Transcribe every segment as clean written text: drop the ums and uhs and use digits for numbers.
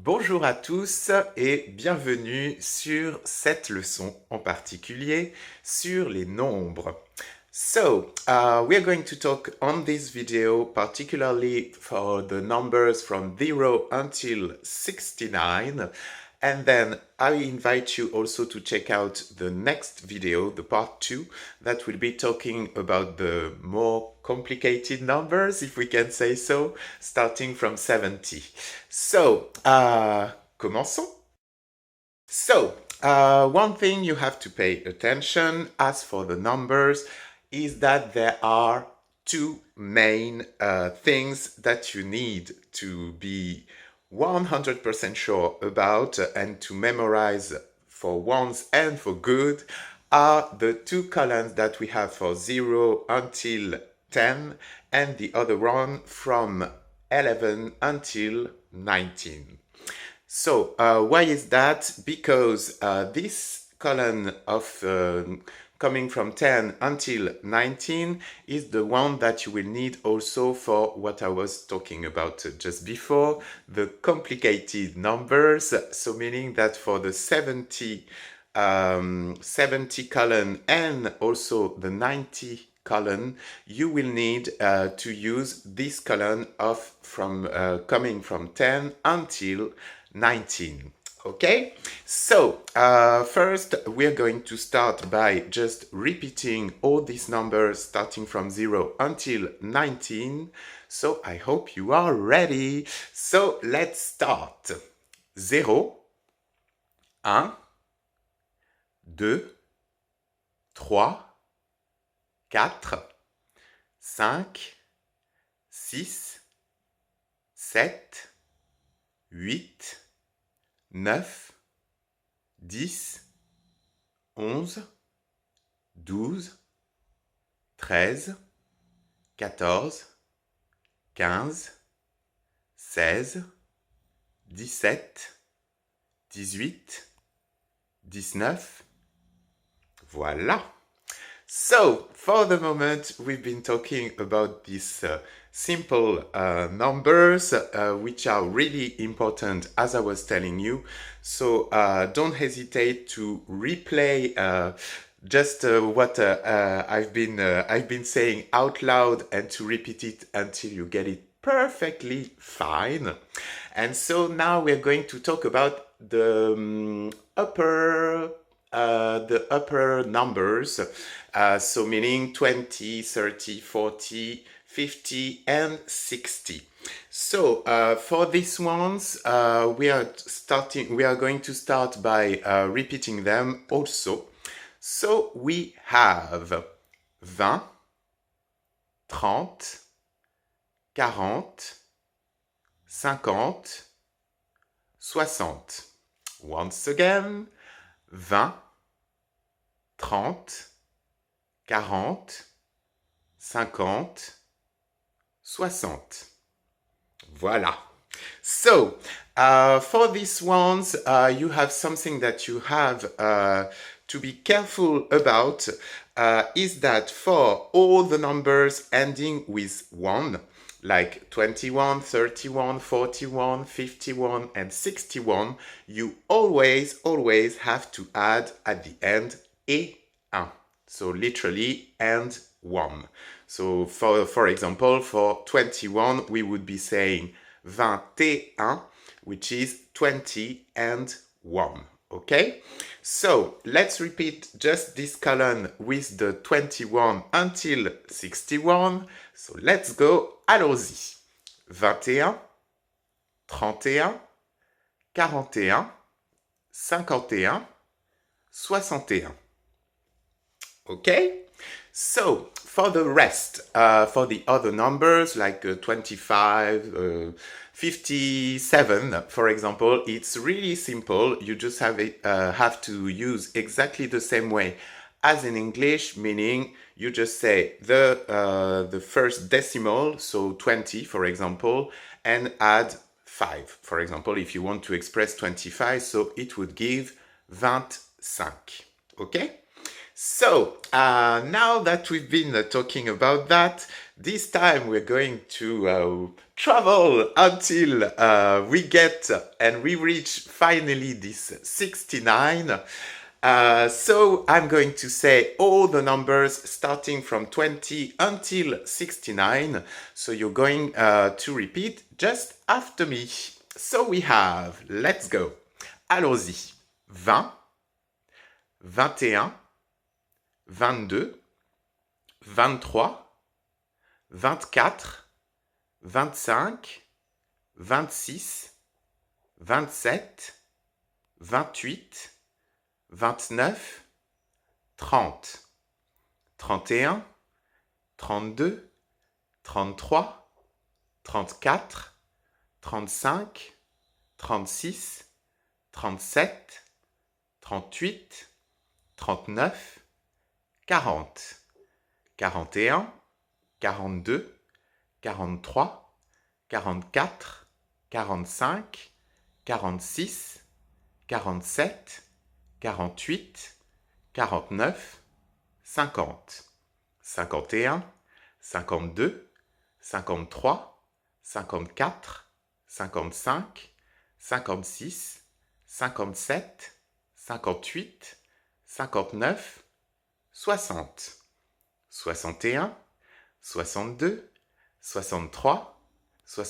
Bonjour à tous et bienvenue sur cette leçon en particulier sur les nombres. We are going to talk on this video particularly for the numbers from 0 until 69, and then I invite you also to check out the next video, the part 2, that will be talking about the more complicated numbers, if we can say so, starting from 70. Commençons. One thing you have to pay attention as for the numbers is that there are two main things that you need to be 100% sure about and to memorize for once and for good are the two columns that we have for 0 until 10 and the other one from 11 until 19. Why is that? Because this column of coming from 10 until 19 is the one that you will need also for what I was talking about just before, the complicated numbers. So meaning that for the 70 column and also the 90 column, you will need to use this column coming from 10 until 19. Okay, first we're going to start by just repeating all these numbers starting from 0 until 19. So I hope you are ready. So let's start. 0, 1, 2, 3, 4, 5, 6, 7, 8, 9, 10, 11, 12, 13, 14, 15, 16, 17, 18, 19. Voilà. So, for the moment, we've been talking about these simple numbers, which are really important, as I was telling you. So, don't hesitate to replay just what I've been saying out loud and to repeat it until you get it perfectly fine. And so now we're going to talk about the upper numbers, so meaning 20, 30, 40, 50, and 60. So for these ones, we are going to start by repeating them also. So we have 20, 30, 40, 50, 60. Once again, 20, 30, 40, 50, 60. Voilà. So, for these ones, you have something that you have to be careful about, is that for all the numbers ending with 1, like 21, 31, 41, 51, and 61, you always have to add at the end et un. So literally and 1. So for example, for 21, we would be saying 21, which is 20 and 1. Okay? So let's repeat just this column with the 21 until 61. So let's go. Allons-y. 21, 31, 41, 51, 61. Okay? So, for the rest, for the other numbers like 25, 57, for example, it's really simple. You just have to use exactly the same way as in English, meaning you just say the first decimal, so 20, for example, and add 5. For example, if you want to express 25, so it would give 25. Okay? So now that we've been talking about that, this time we're going to travel until we get and we reach finally this 69. So I'm going to say all the numbers starting from 20 until 69. So you're going to repeat just after me. So we have, let's go. Allons-y. 20, 21, 22, 23, 24, 25, 26, 27, 28, 29, 30, 31, 32, 33, 34, 35, 36, 37, 38, 39, 40, 41, 42, 43, 44, 45, 46, 47, 48, 49, 50, 51, 52, 53, 54, 55, 56, 57, 58, 59, 60, 61, 62, 63,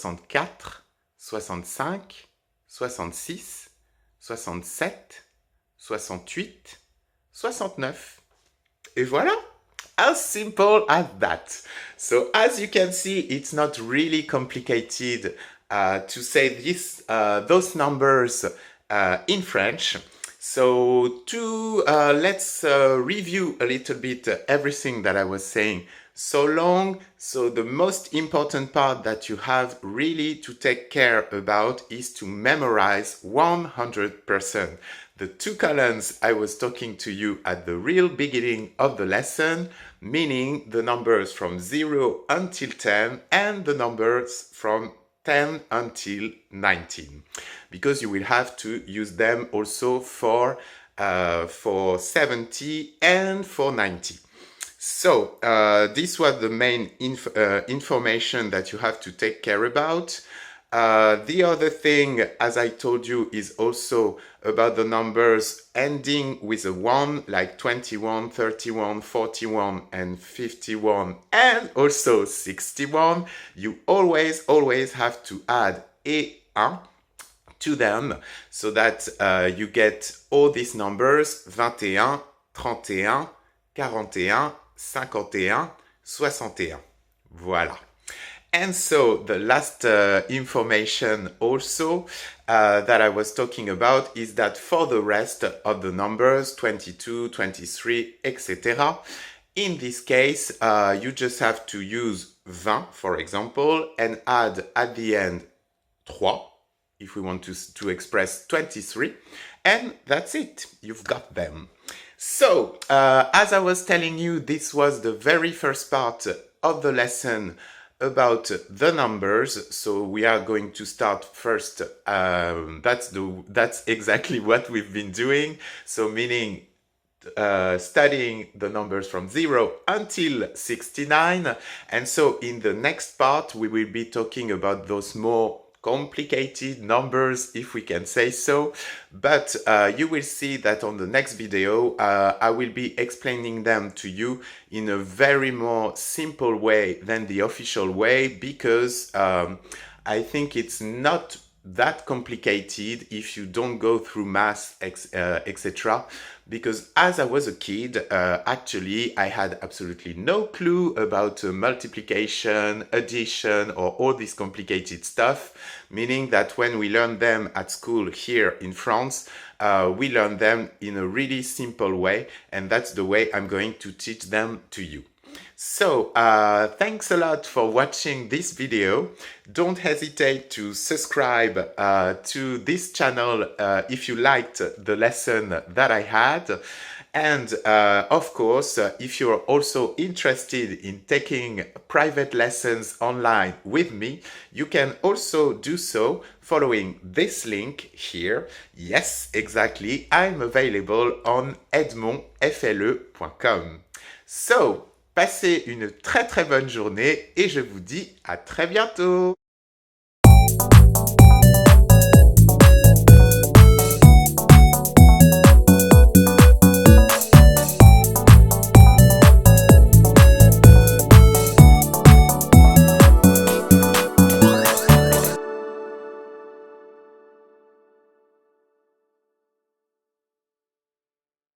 64, 65, 66, 67, 68, 69. Et voilà! As simple as that. So as you can see, it's not really complicated to say those numbers in French. So let's review a little bit everything that I was saying so long. So the most important part that you have really to take care about is to memorize 100%. The two columns I was talking to you at the real beginning of the lesson, meaning the numbers from 0 until 10 and the numbers from 10 until 19, because you will have to use them also for 70 and for 90. So this was the main information that you have to take care about. The other thing, as I told you, is also about the numbers ending with a 1, like 21, 31, 41, and 51, and also 61. You always have to add et un to them so that you get all these numbers 21, 31, 41, 51, 61. Voilà. And so the last information also that I was talking about is that for the rest of the numbers, 22, 23, etc., in this case, you just have to use 20, for example, and add at the end 3, if we want to express 23, and that's it. You've got them. So, as I was telling you, this was the very first part of the lesson about the numbers. So we are going to start first. That's exactly what we've been doing. So meaning studying the numbers from 0 until 69. And so in the next part, we will be talking about those more complicated numbers, if we can say so. But you will see that on the next video, I will be explaining them to you in a very more simple way than the official way, because I think it's not that complicated if you don't go through math, etc. Because as I was a kid, actually I had absolutely no clue about multiplication, addition, or all this complicated stuff, meaning that when we learn them at school here in France, we learn them in a really simple way, and that's the way I'm going to teach them to you. So, thanks a lot for watching this video. Don't hesitate to subscribe to this channel if you liked the lesson that I had. And of course, if you're also interested in taking private lessons online with me, you can also do so following this link here. Yes, exactly. I'm available on edmondfle.com. So, passez une très très bonne journée et je vous dis à très bientôt.